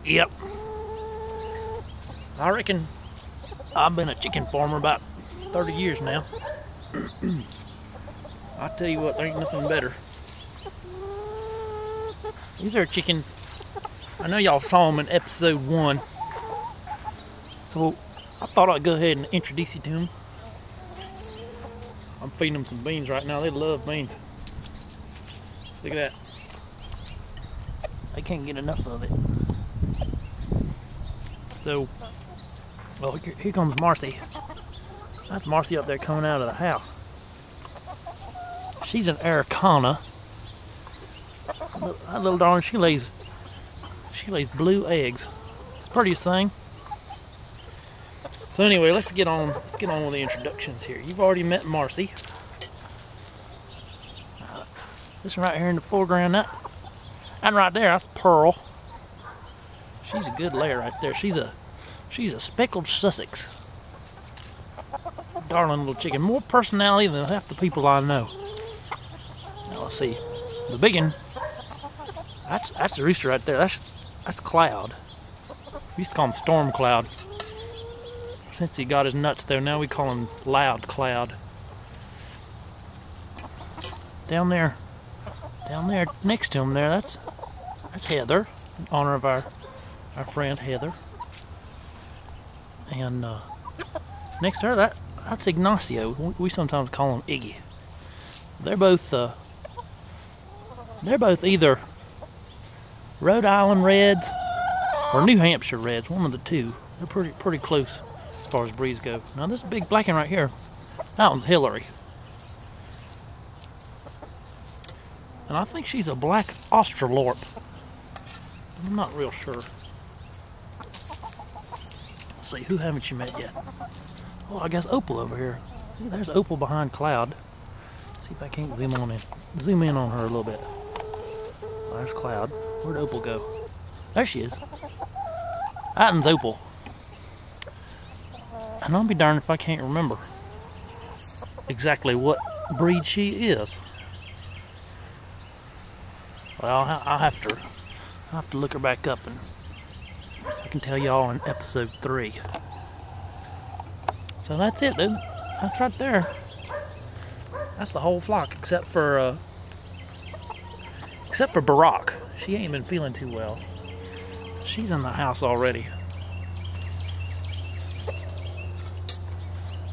Yep. I reckon I've been a chicken farmer about 30 years now. I tell you what, there ain't nothing better. These are chickens. I know y'all saw them in episode 1. So I thought I'd go ahead and introduce you to them. I'm feeding them some beans right now. They love beans. Look at that. They can't get enough of it. So, well, here comes Marcy. That's Marcy up there coming out of the house. She's an Araucana. That little darling, she lays blue eggs. It's the prettiest thing. So anyway, let's get on with the introductions here. You've already met Marcy. This one right here in the foreground, that right there, that's Pearl. She's a good layer right there. She's a speckled Sussex. Darling little chicken. More personality than half the people I know. Now let's see. The big one, that's the rooster right there. That's Cloud. We used to call him Storm Cloud. Since he got his nuts there, now we call him Loud Cloud. Down there next to him there, that's Heather, in honor of our friend Heather. And next to her, that's Ignacio. We sometimes call him Iggy. They're both either Rhode Island Reds or New Hampshire Reds, one of the two. They're pretty close as far as breeds go. Now this big black one right here, that one's Hillary. And I think she's a black Australorp. I'm not real sure. Let's see, who haven't you met yet? Oh, I guess Opal over here. There's Opal behind Cloud. Let's see if I can't zoom in on her a little bit. Oh, there's Cloud. Where'd Opal go? There she is. That one's Opal. And I'll be darned if I can't remember exactly what breed she is. Well, I'll have to look her back up, and I can tell y'all in episode 3. So that's it, dude. That's right there. That's the whole flock, except for Barack. She ain't been feeling too well. She's in the house already.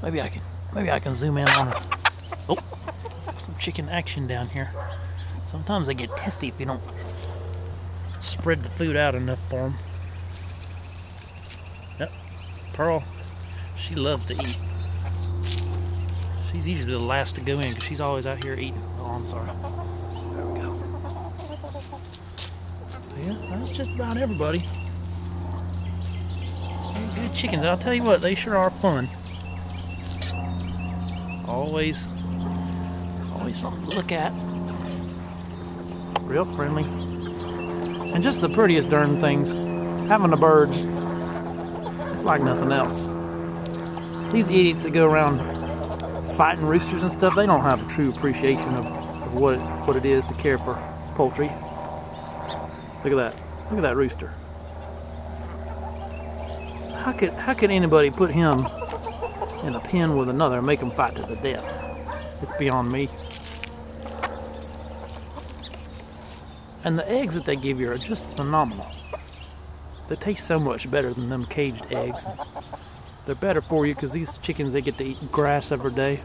Maybe I can zoom in on her. Oh, some chicken action down here. Sometimes they get testy if you don't spread the food out enough for them. Yep, Pearl, she loves to eat. She's usually the last to go in because she's always out here eating. Oh, I'm sorry. There we go. So yeah, that's just about everybody. They're good chickens. I'll tell you what, they sure are fun. Always something to look at. Real friendly. And just the prettiest darn things. Having a bird, it's like nothing else. These idiots that go around fighting roosters and stuff, they don't have a true appreciation of what it is to care for poultry. Look at that. Look at that rooster. How could anybody put him in a pen with another and make them fight to the death? It's beyond me. And the eggs that they give you are just phenomenal. They taste so much better than them caged eggs. They're better for you because these chickens, they get to eat grass every day.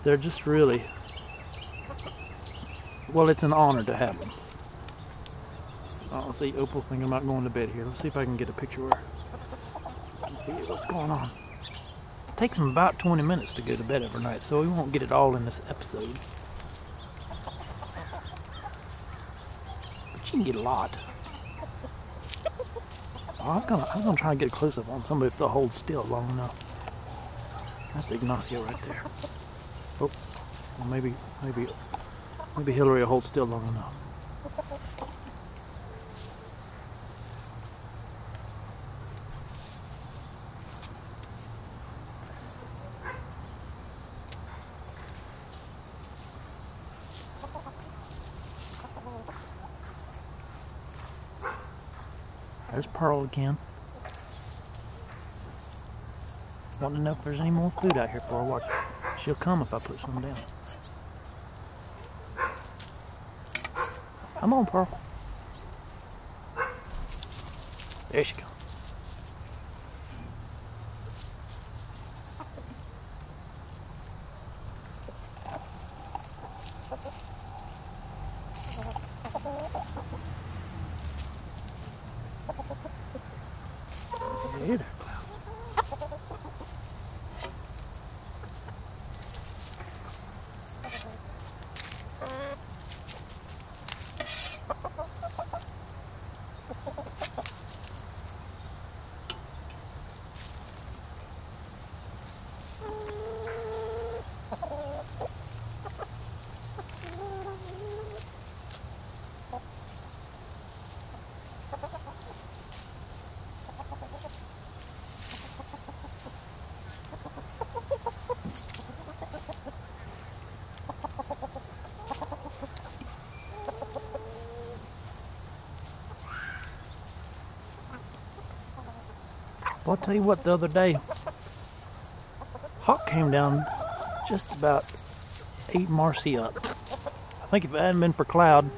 They're just really, well, it's an honor to have them. Let's see, Opal's thinking about going to bed here. Let's see if I can get a picture of her. Let's see what's going on. It takes them about 20 minutes to go to bed every night, so we won't get it all in this episode. But you can get a lot. I was gonna try and get a close up on somebody if they'll hold still long enough. That's Ignacio right there. Oh, well maybe Hillary will hold still long enough. There's Pearl again. Wanting to know if there's any more food out here for her. Watch. She'll come if I put some down. Come on, Pearl. There she goes. Hey there, Cloud. Well, I'll tell you what, the other day, Hawk came down just about ate Marcy up. I think if it hadn't been for Cloud,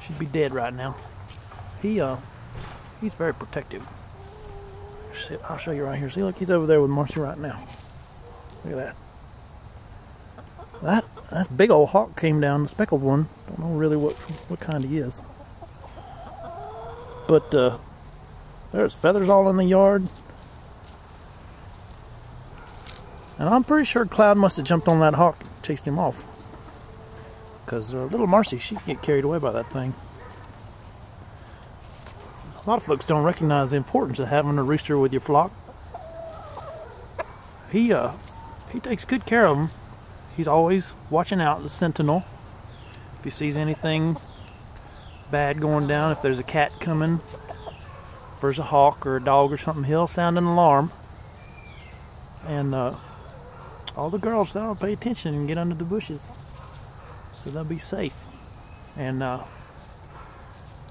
she'd be dead right now. He's very protective. I'll show you right here. See, look, he's over there with Marcy right now. Look at that. That big old hawk came down, the speckled one. Don't know really what kind he is. But there's feathers all in the yard. And I'm pretty sure Cloud must have jumped on that hawk and chased him off. Because little Marcy, she'd get carried away by that thing. A lot of folks don't recognize the importance of having a rooster with your flock. He takes good care of them. He's always watching out, the sentinel. If he sees anything bad going down, if there's a cat coming, if there's a hawk or a dog or something, he'll sound an alarm. And all the girls, they'll pay attention and get under the bushes, so they'll be safe. And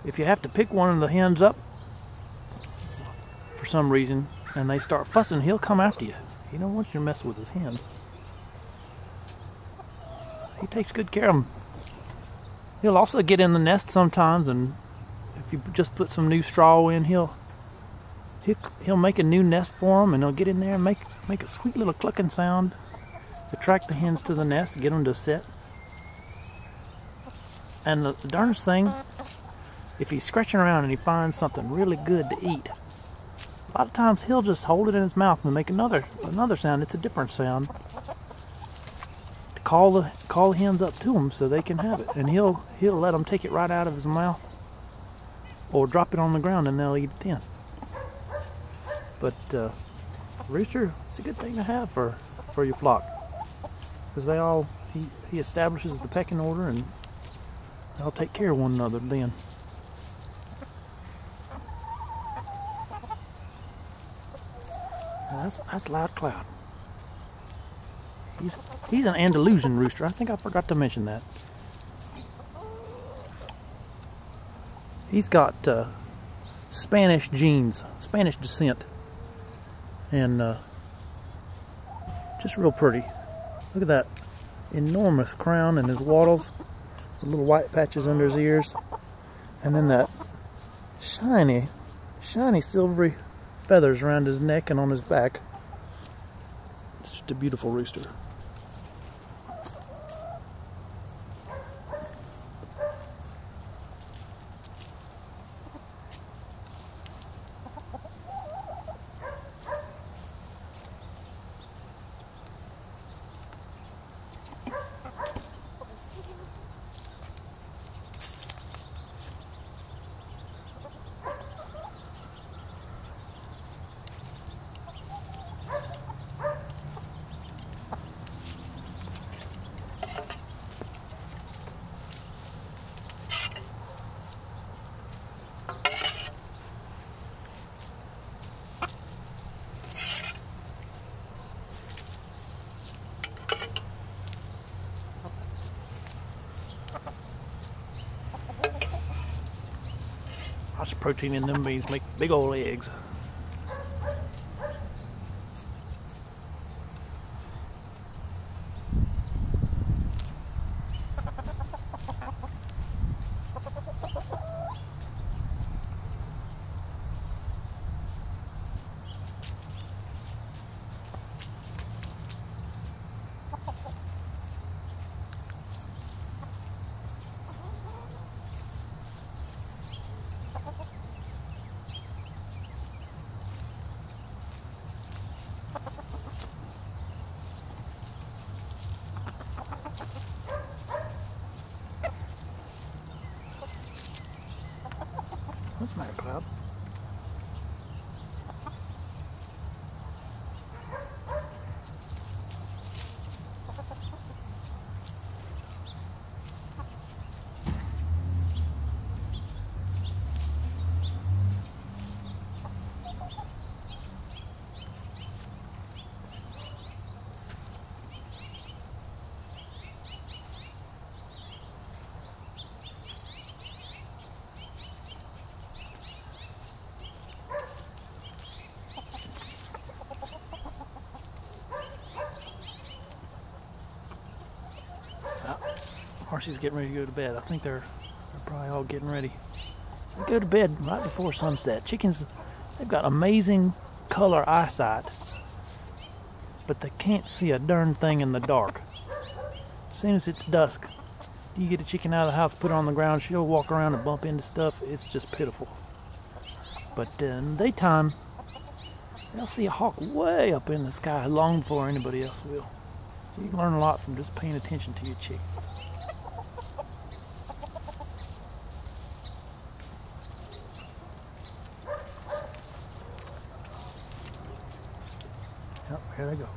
if you have to pick one of the hens up for some reason and they start fussing, he'll come after you. He don't want you to mess with his hens. He takes good care of them. He'll also get in the nest sometimes, and if you just put some new straw in, he'll make a new nest for them, and he'll get in there and make a sweet little clucking sound, attract the hens to the nest, get them to sit. And the darnest thing, if he's scratching around and he finds something really good to eat, a lot of times he'll just hold it in his mouth and make another sound. It's a different sound to call the hens up to him so they can have it, and he'll let them take it right out of his mouth or drop it on the ground and they'll eat it then. But rooster, it's a good thing to have for your flock, because he establishes the pecking order and they'll take care of one another then. Now that's Loud Cloud. He's an Andalusian rooster. I think I forgot to mention that. He's got Spanish genes, Spanish descent, and just real pretty. Look at that enormous crown and his wattles, the little white patches under his ears, and then that shiny silvery feathers around his neck and on his back. It's just a beautiful rooster. Lots of protein in them beans, make big old eggs. That's not a cloud. Marcy's getting ready to go to bed. I think they're probably all getting ready. They go to bed right before sunset. Chickens, they've got amazing color eyesight, but they can't see a darn thing in the dark. As soon as it's dusk, you get a chicken out of the house, put her on the ground, she'll walk around and bump into stuff. It's just pitiful. But in the daytime, they'll see a hawk way up in the sky long before anybody else will. So you can learn a lot from just paying attention to your chickens. Yep, here they go.